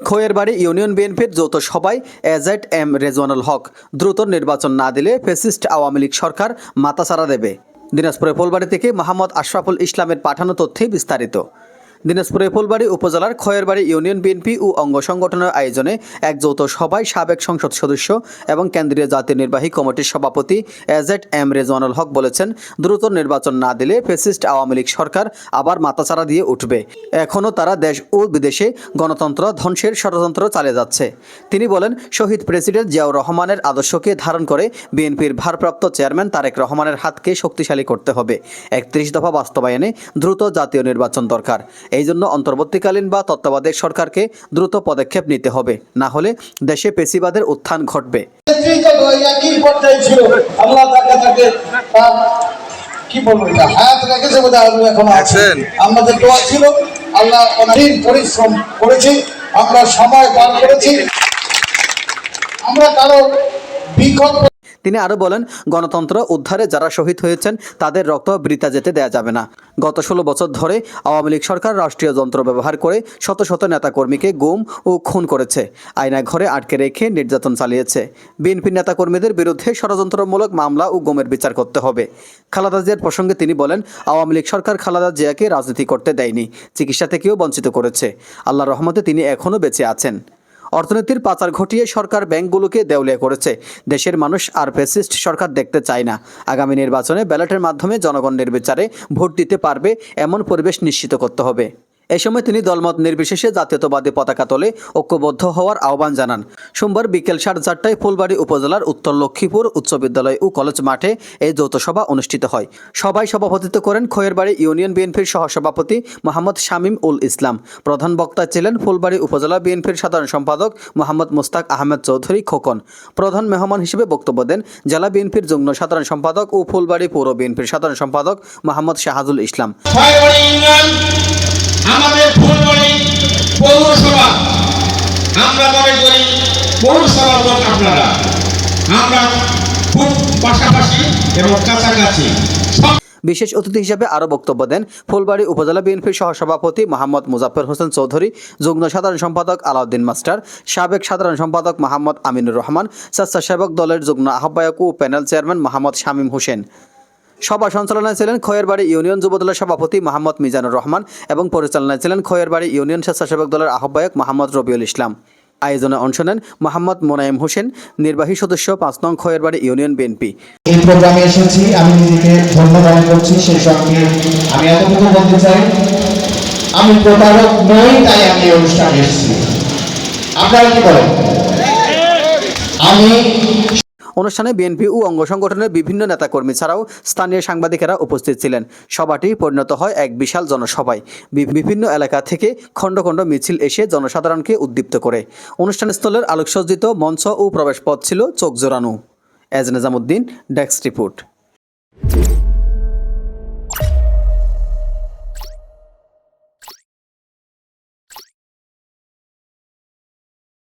খৈয়েরবাড়ি union বিএনপির যৌথ সভায় এজেড-এম রেজওয়ানুল হক দ্রুত নির্বাচন না দিলে ফ্যাসিস্ট আওয়ামী লীগ সরকার মাথাচাড়া দেবে। দিনাজপুরের ফুলবাড়ি থেকে মোহাম্মদ আশরাফুল ইসলামের পাঠানো তথ্যে বিস্তারিত। দিনাজপুরের ফুলবাড়ি উপজেলার খৈয়েরবাড়ি ইউনিয়ন বিএনপি ও অঙ্গ সংগঠনের আয়োজনে এক যৌথ সভায় সাবেক সংসদ সদস্য এবং কেন্দ্রীয় জাতীয় নির্বাহী কমিটির সভাপতি এজেড-এম রেজওয়ানুল হক বলেছেন, দ্রুত নির্বাচন না দিলে ফ্যাসিস্ট আওয়ামী লীগ সরকার আবার মাথাচাড়া দিয়ে উঠবে। এখনও তারা দেশ ও বিদেশে গণতন্ত্র ধ্বংসের ষড়যন্ত্র চালিয়ে যাচ্ছে। তিনি বলেন, শহীদ প্রেসিডেন্ট জিয়াউর রহমানের আদর্শকে ধারণ করে বিএনপির ভারপ্রাপ্ত চেয়ারম্যান তারেক রহমানের হাতকে শক্তিশালী করতে হবে। ৩১ দফা বাস্তবায়নে দ্রুত জাতীয় নির্বাচন দরকার। এই জন্য অন্তর্বর্তীকালীন বা তত্ত্বাবধায়ক সরকারকে দ্রুত পদক্ষেপ নিতে হবে, না হলে দেশে পেশিবাদের উত্থান ঘটবে। আমাদের দোয়া ছিল, আল্লাহ অনেক পরিশ্রম করেছি, আমরা সময় পার করেছি, আমরা কারো বিকল্প। তিনি আরও বলেন, গণতন্ত্র উদ্ধারে যারা শহীদ হয়েছেন তাদের রক্ত বৃথা যেতে দেয়া যাবে না। গত ১৬ বছর ধরে আওয়ামী লীগ সরকার রাষ্ট্রীয় যন্ত্র ব্যবহার করে শত শত নেতাকর্মীকে গুম ও খুন করেছে, আয়না ঘরে আটকে রেখে নির্যাতন চালিয়েছে। বিএনপি নেতাকর্মীদের বিরুদ্ধে ষড়যন্ত্রমূলক মামলা ও গুমের বিচার করতে হবে। খালেদা জিয়ার প্রসঙ্গে তিনি বলেন, আওয়ামী লীগ সরকার খালেদা জিয়াকে রাজনীতি করতে দেয়নি, চিকিৎসা থেকেও বঞ্চিত করেছে। আল্লাহর রহমতে তিনি এখনও বেঁচে আছেন। অর্থনীতির পাচার ঘটিয়ে সরকার ব্যাংকগুলোকে দেউলিয়া করেছে। দেশের মানুষ আর ফ্যাসিস্ট সরকার দেখতে চায় না। আগামী নির্বাচনে ব্যালটের মাধ্যমে জনগণ নির্বিচারে ভোট দিতে পারবে এমন পরিবেশ নিশ্চিত করতে হবে। এ সময় তিনি দলমত নির্বিশেষে জাতীয়তাবাদী পতাকা তোলে ঐক্যবদ্ধ হওয়ার আহ্বান জানান। সোমবার বিকেল 4:30টায় ফুলবাড়ি উপজেলার উত্তর লক্ষ্মীপুর উচ্চ বিদ্যালয় ও কলেজ মাঠে এই যৌথ সভা অনুষ্ঠিত হয়। সভায় সভাপতিত্ব করেন খৈয়েরবাড়ি ইউনিয়ন বিএনপির সহসভাপতি মোহাম্মদ শামীম উল ইসলাম। প্রধান বক্তা ছিলেন ফুলবাড়ি উপজেলা বিএনপির সাধারণ সম্পাদক মোহাম্মদ মুস্তাক আহমেদ চৌধুরী খোকন। প্রধান মেহমান হিসেবে বক্তব্য দেন জেলা বিএনপির যুগ্ম সাধারণ সম্পাদক ও ফুলবাড়ি পৌর বিএনপির সাধারণ সম্পাদক মোহাম্মদ শাহাজুল ইসলাম। আমাদের ফুলবাড়ি পৌরসভা, আমরা মনে করি পৌরসভার লোক আপনারা, আমরা খুব পাশাপাশি এবং কাছাকাছি। বিশেষ অতিথি হিসেবে আরও বক্তব্য দেন ফুলবাড়ি উপজেলা বিএনপির সহসভাপতি মোহাম্মদ মুজাফফর হোসেন চৌধুরী, যুগ্ম সাধারণ সম্পাদক আলাউদ্দিন মাস্টার, সাবেক সাধারণ সম্পাদক মোহাম্মদ আমিনুর রহমান, স্বেচ্ছাসেবক দলের যুগ্ম আহ্বায়ক ও প্যানেল চেয়ারম্যান মোহাম্মদ শামীম হোসেন। সভা সঞ্চালনায় ছিলেন খৈয়েরবাড়ি ইউনিয়ন যুবদলের সভাপতি মোহাম্মদ মিজানুর রহমান এবং পরিচালনায় ছিলেন খৈয়েরবাড়ি ইউনিয়ন স্বেচ্ছাসেবক দলের আহ্বায়ক মোহাম্মদ রবিউল ইসলাম। আয়োজনে অংশ নেন মোহাম্মদ মোনায়েম হোসেন, নির্বাহী সদস্য ৫ নং খৈয়েরবাড়ি ইউনিয়ন বিএনপি। এই প্রোগ্রামে এসেছি, আমি নিজেকে ধন্য মনে করছি। সেই সঙ্গে আমি এতটুকু বলতে চাই, আমি প্রতারক নই, তাই আমি এই অনুষ্ঠানে এসেছি। আপনারা কি বলেন? আমি অনুষ্ঠানে বিএনপি ও অঙ্গ সংগঠনের বিভিন্ন নেতাকর্মী ছাড়াও স্থানীয় সাংবাদিকেরা উপস্থিত ছিলেন। সভাটি পরিণত হয় এক বিশাল জনসভায়। বিভিন্ন এলাকা থেকে খণ্ড খণ্ড মিছিল এসে জনসাধারণকে উদ্দীপ্ত করে। অনুষ্ঠানস্থলের আলোকসজ্জিত মঞ্চ ও প্রবেশপথ ছিল চোখ জোড়ানো। এজ নিজামুদ্দিন, ডেস্ক রিপোর্ট।